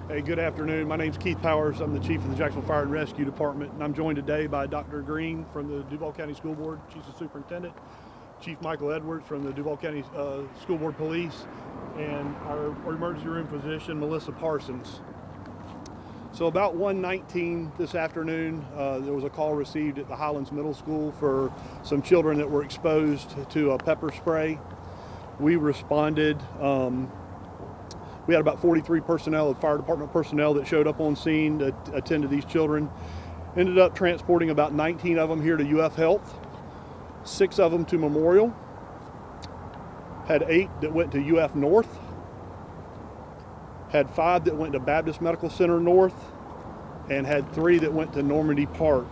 Hey, good afternoon. My name's Keith Powers. I'm the chief of the Jacksonville Fire and Rescue Department, and I'm joined today by Dr. Green from the Duval County School Board. She's the superintendent. Chief Michael Edwards from the Duval County School Board Police, and our emergency room physician, Melissa Parsons. So about 1:19 this afternoon, there was a call received at the Highlands Middle School for some children that were exposed to a pepper spray. We responded. We had about 43 personnel, fire department personnel, that showed up on scene to attend to these children. Ended up transporting about 19 of them here to UF Health, 6 of them to Memorial, had 8 that went to UF North, had 5 that went to Baptist Medical Center North, and had 3 that went to Normandy Park.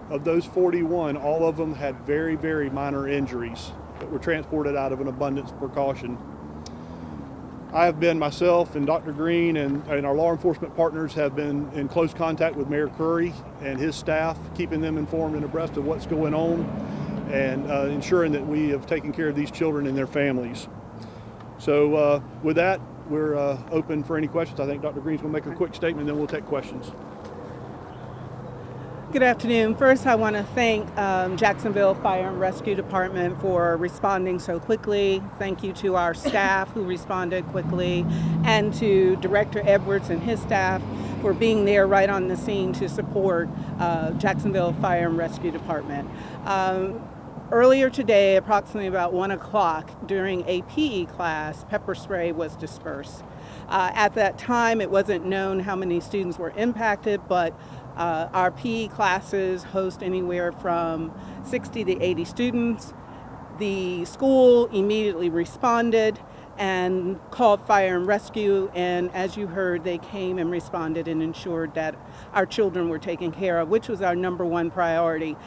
Of those 41, all of them had very, very minor injuries that were transported out of an abundance of precaution. I have been, myself and Dr. Green and our law enforcement partners have been in close contact with Mayor Curry and his staff, keeping them informed and abreast of what's going on and ensuring that we have taken care of these children and their families. So with that, we're open for any questions. I think Dr. Green's going to make a quick statement, and then we'll take questions. Good afternoon. First, I want to thank Jacksonville Fire and Rescue Department for responding so quickly. Thank you to our staff who responded quickly, and to Director Edwards and his staff for being there right on the scene to support Jacksonville Fire and Rescue Department. Earlier today, approximately about 1 o'clock, during a PE class, pepper spray was dispersed. At that time, it wasn't known how many students were impacted, but our PE classes host anywhere from 60 to 80 students. The school immediately responded and called fire and rescue, and as you heard, they came and responded and ensured that our children were taken care of, which was our #1 priority.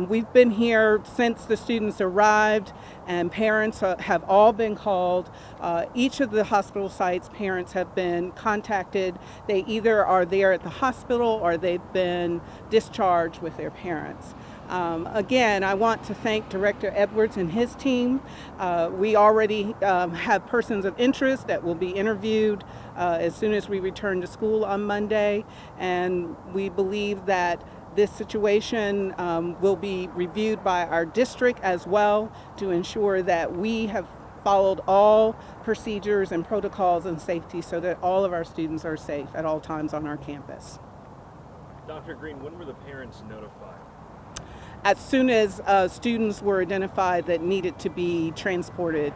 We've been here since the students arrived, and parents have all been called. Each of the hospital sites, parents have been contacted. They either are there at the hospital or they've been discharged with their parents. Again, I want to thank Director Edwards and his team. We already have persons of interest that will be interviewed as soon as we return to school on Monday, and we believe that this situation will be reviewed by our district as well to ensure that we have followed all procedures and protocols and safety so that all of our students are safe at all times on our campus. Dr. Green, when were the parents notified? As soon as students were identified that needed to be transported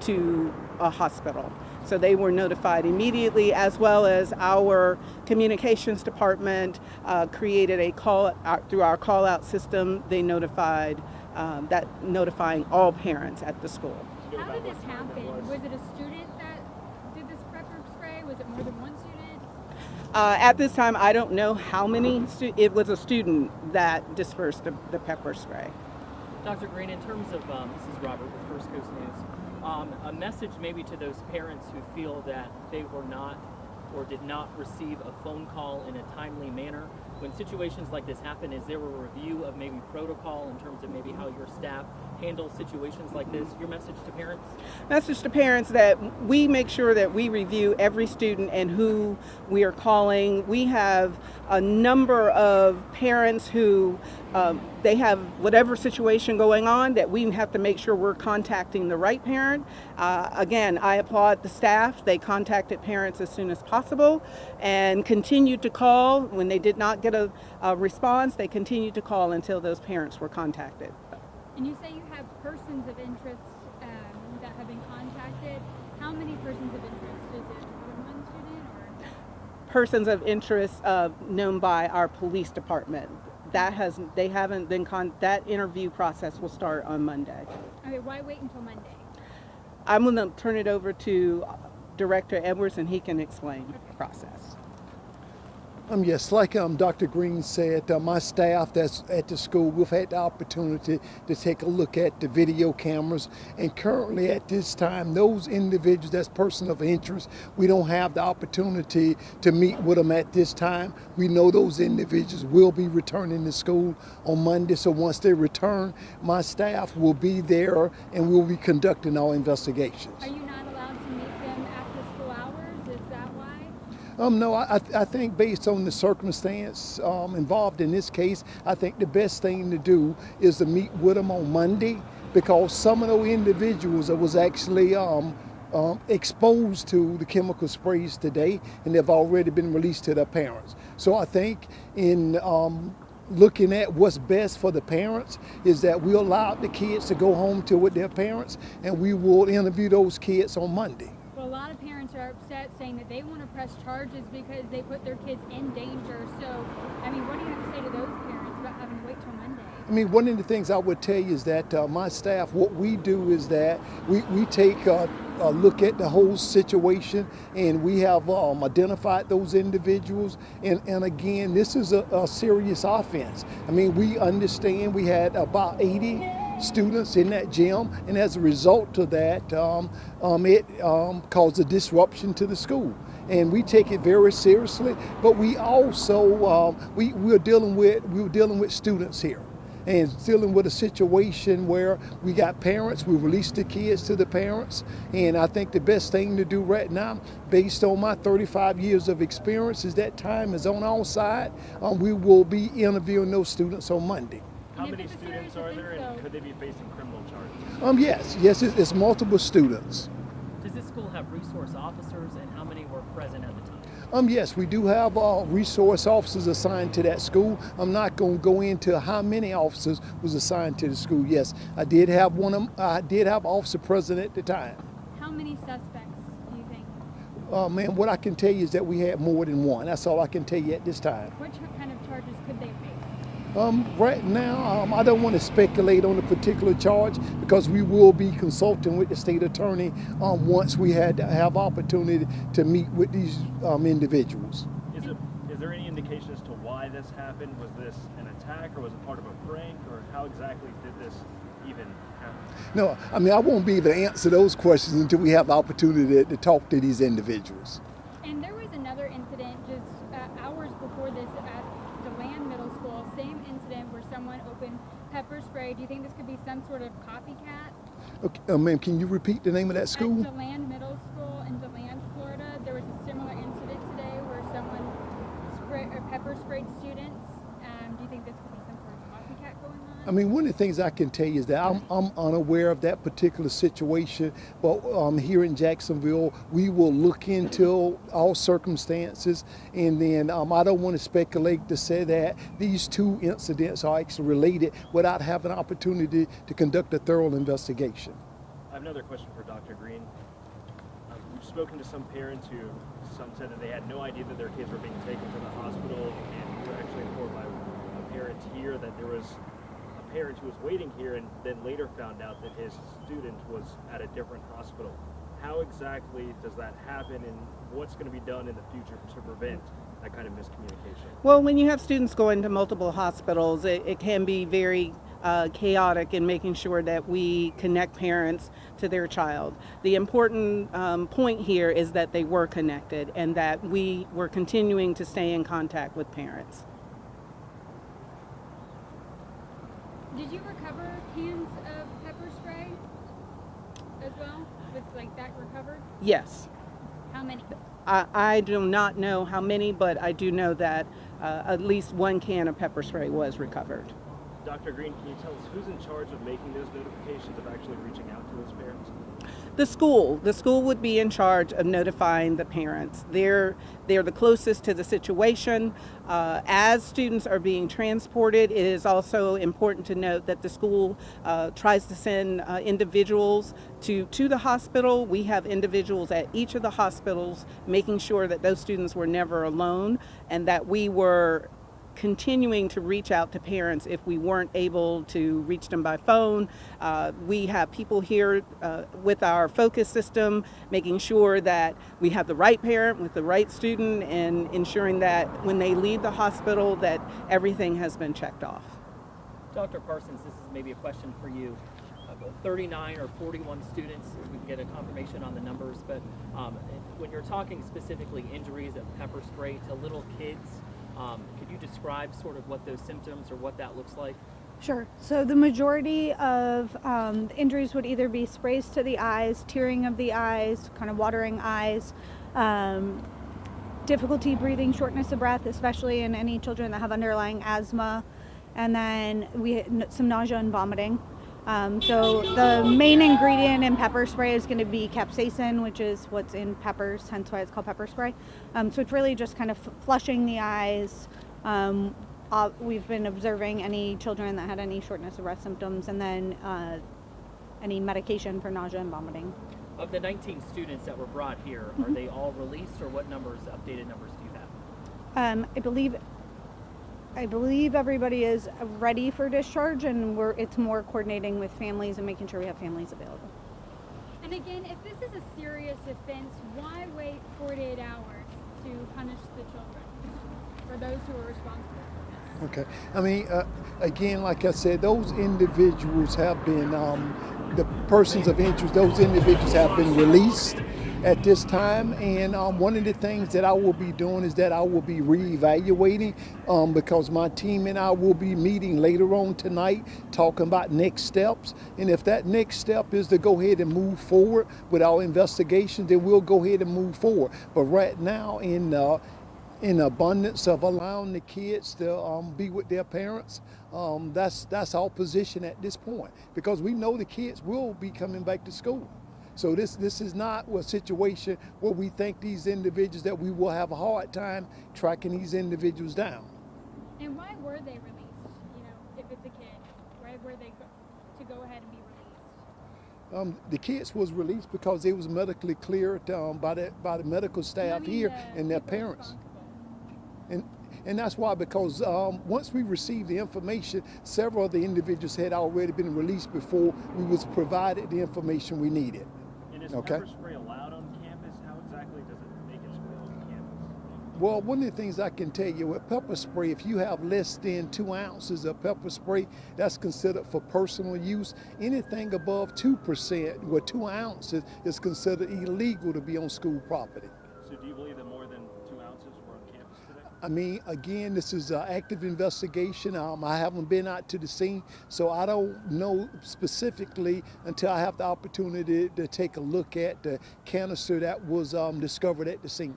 to a hospital. So they were notified immediately, as well as our communications department created a call through our call out system. They notified notifying all parents at the school. How did this happen? Was it a student that did this pepper spray? Was it more than one student? At this time, I don't know how many. It was a student that dispersed the pepper spray. Dr. Green, in terms of, this is Robert with First Coast News, a message maybe to those parents who feel that they were not or did not receive a phone call in a timely manner. When situations like this happen, is there a review of maybe protocol in terms of maybe how your staff handles situations like this? Your message to parents? Message to parents that we make sure that we review every student and who we are calling. We have a number of parents who they have whatever situation going on that we have to make sure we're contacting the right parent. Again, I applaud the staff. They contacted parents as soon as possible and continued to call. When they did not get a response, they continued to call until those parents were contacted. And you say you have persons of interest that have been contacted. How many persons of interest? Is it more than one student? Or? Persons of interest known by our police department. That interview process will start on Monday. Okay, why wait until Monday? I'm going to turn it over to Director Edwards, and he can explain the process. Yes, like Dr. Green said, my staff that's at the school, we've had the opportunity to take a look at the video cameras, and currently at this time, those individuals, that's person of interest, we don't have the opportunity to meet with them at this time. We know those individuals will be returning to school on Monday, so once they return, my staff will be there and we'll be conducting our investigations. Are you not allowed to meet them after school hours? Is that why? No, I think based on the circumstance involved in this case, I think the best thing to do is to meet with them on Monday, because some of those individuals that was actually exposed to the chemical sprays today, and they've already been released to their parents. So I think in looking at what's best for the parents is that we allow the kids to go home to with their parents, and we will interview those kids on Monday. Well, a lot of parents are upset, saying that they want to press charges because they put their kids in danger. So, I mean, what do you have to say to those parents about having to wait till Monday? I mean, one of the things I would tell you is that my staff, what we do is that we take a look at the whole situation, and we have identified those individuals. And again, this is a serious offense. I mean, we understand we had about 80 students in that gym, and as a result of that, it caused a disruption to the school. And we take it very seriously, but we also we're dealing with students here, and dealing with a situation where we got parents. We released the kids to the parents, and I think the best thing to do right now, based on my 35 years of experience, is that time is on our side. We will be interviewing those students on Monday. How many students are there, and could they be facing criminal charges? Yes, it's multiple students. Does this school have resource officers, and how many were present at the time? Yes, we do have resource officers assigned to that school. I'm not going to go into how many officers was assigned to the school. Yes, I did have officer present at the time. How many suspects do you think? Man, what I can tell you is that we had more than one. That's all I can tell you at this time. What kind of charges could they face? Right now, I don't want to speculate on a particular charge, because we will be consulting with the state attorney once we have opportunity to meet with these individuals. Is there any indication as to why this happened? Was this an attack, or was it part of a prank, or how exactly did this even happen? No, I mean, I won't be able to answer those questions until we have the opportunity to talk to these individuals. And there was another incident just hours before this at Highlands Middle School, same incident where someone opened pepper spray. Do you think this could be some sort of copycat? Okay, ma'am, can you repeat the name of that school? At DeLand Middle School in DeLand, Florida, there was a similar incident today where someone pepper sprayed students. Do you think this could be some sort of copycat going on? I mean, one of the things I can tell you is that I'm unaware of that particular situation, but here in Jacksonville, we will look into all circumstances, and then I don't want to speculate to say that these two incidents are actually related without having an opportunity to conduct a thorough investigation. I have another question for Dr. Green. We've spoken to some parents who said that they had no idea that their kids were being taken to the hospital, and we were actually informed by a parent here that there was a parent who was waiting here and then later found out that his student was at a different hospital. How exactly does that happen, and what's going to be done in the future to prevent that kind of miscommunication? Well, when you have students going to multiple hospitals, it can be very chaotic in making sure that we connect parents to their child. The important point here is that they were connected, and that we were continuing to stay in contact with parents. Did you recover cans of pepper spray as well? Was like that recovered? Yes. How many? I do not know how many, but I do know that at least one can of pepper spray was recovered. Dr. Green, can you tell us who's in charge of making those notifications, of actually reaching out to those parents? The school would be in charge of notifying the parents. They're the closest to the situation. As students are being transported, it is also important to note that the school tries to send individuals to the hospital. We have individuals at each of the hospitals making sure that those students were never alone, and that we were continuing to reach out to parents if we weren't able to reach them by phone. We have people here with our focus system making sure that we have the right parent with the right student, and ensuring that when they leave the hospital that everything has been checked off. Dr. Parsons, this is maybe a question for you. 39 or 41 students, we can get a confirmation on the numbers, but when you're talking specifically injuries of pepper spray to little kids, could you describe sort of what those symptoms or what that looks like? Sure. So the majority of injuries would either be sprays to the eyes, tearing of the eyes, kind of watering eyes, difficulty breathing, shortness of breath, especially in any children that have underlying asthma, and then we had some nausea and vomiting. So the main ingredient in pepper spray is going to be capsaicin, which is what's in peppers, hence why it's called pepper spray. So it's really just kind of flushing the eyes. We've been observing any children that had any shortness of breath symptoms, and then any medication for nausea and vomiting. Of the 19 students that were brought here, are they all released, or what numbers, updated numbers do you have? I believe everybody is ready for discharge, and it's more coordinating with families and making sure we have families available. And again, if this is a serious offense, why wait 48 hours to punish the children, or those who are responsible for this? Okay. I mean, again, like I said, those individuals have been, the persons of interest, those individuals have been released at this time, and one of the things that I will be doing is that I will be reevaluating because my team and I will be meeting later on tonight talking about next steps, and if that next step is to go ahead and move forward with our investigation, then we'll go ahead and move forward. But right now, in abundance of allowing the kids to be with their parents, that's our position at this point, because we know the kids will be coming back to school. So this is not a situation where we think these individuals, that we will have a hard time tracking these individuals down. And why were they released? You know, if it's a kid, why were they to go ahead and be released? The kids was released because they was medically cleared by the medical staff here and their parents. And that's why, because once we received the information, several of the individuals had already been released before we was provided the information we needed. And is pepper spray allowed on campus? How exactly does it make its way on campus? Well, one of the things I can tell you with pepper spray, if you have less than 2 ounces of pepper spray, that's considered for personal use. Anything above 2% or 2 ounces is considered illegal to be on school property. So do you believe that more than 2 ounces were on campus today? I mean, again, this is an active investigation. I haven't been out to the scene, so I don't know specifically until I have the opportunity to take a look at the canister that was discovered at the scene.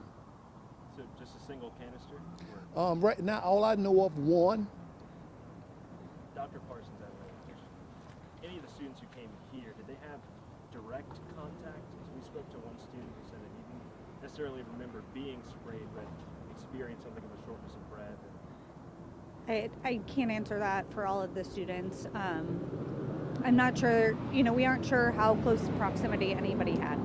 So just a single canister? Right now, all I know of, one. Dr. Parsons, any of the students who came here, did they have direct contact? Because we spoke to one student who said that he didn't necessarily remember being sprayed, but experienced something of a shortness of breath. I can't answer that for all of the students. I'm not sure, we aren't sure how close proximity anybody had.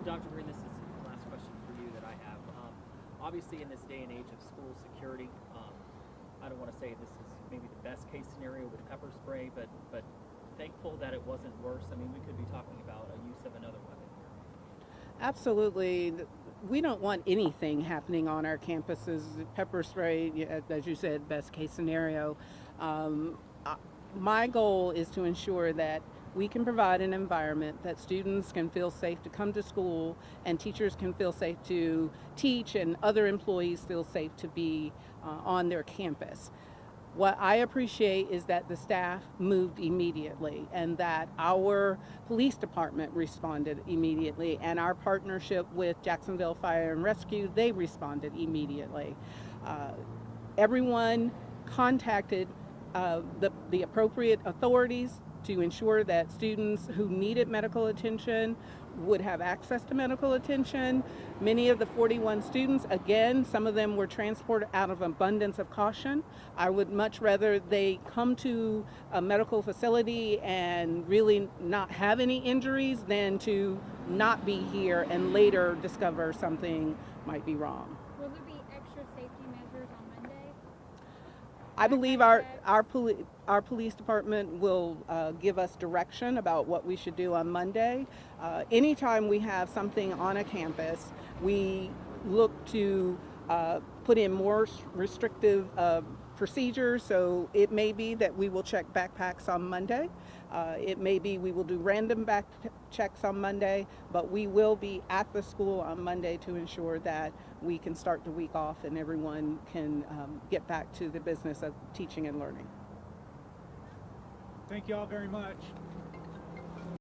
Dr. Green, this is the last question for you that I have. Obviously, in this day and age of school security, I don't want to say this is maybe the best case scenario with pepper spray, but thankful that it wasn't worse. I mean, we could be talking about a use of another weapon here. Absolutely. We don't want anything happening on our campuses. Pepper spray, as you said, best case scenario. My goal is to ensure that we can provide an environment that students can feel safe to come to school, and teachers can feel safe to teach, and other employees feel safe to be on their campus. What I appreciate is that the staff moved immediately, and that our police department responded immediately, and our partnership with Jacksonville Fire and Rescue, they responded immediately. Everyone contacted the appropriate authorities to ensure that students who needed medical attention would have access to medical attention. Many of the 41 students, again, some of them were transported out of abundance of caution. I would much rather they come to a medical facility and really not have any injuries than to not be here and later discover something might be wrong. Will there be extra safety measures on Monday? I believe our police department will give us direction about what we should do on Monday. Anytime we have something on a campus, we look to put in more restrictive procedures. So it may be that we will check backpacks on Monday. It may be we will do random back checks on Monday, but we will be at the school on Monday to ensure that we can start the week off and everyone can get back to the business of teaching and learning. Thank you all very much.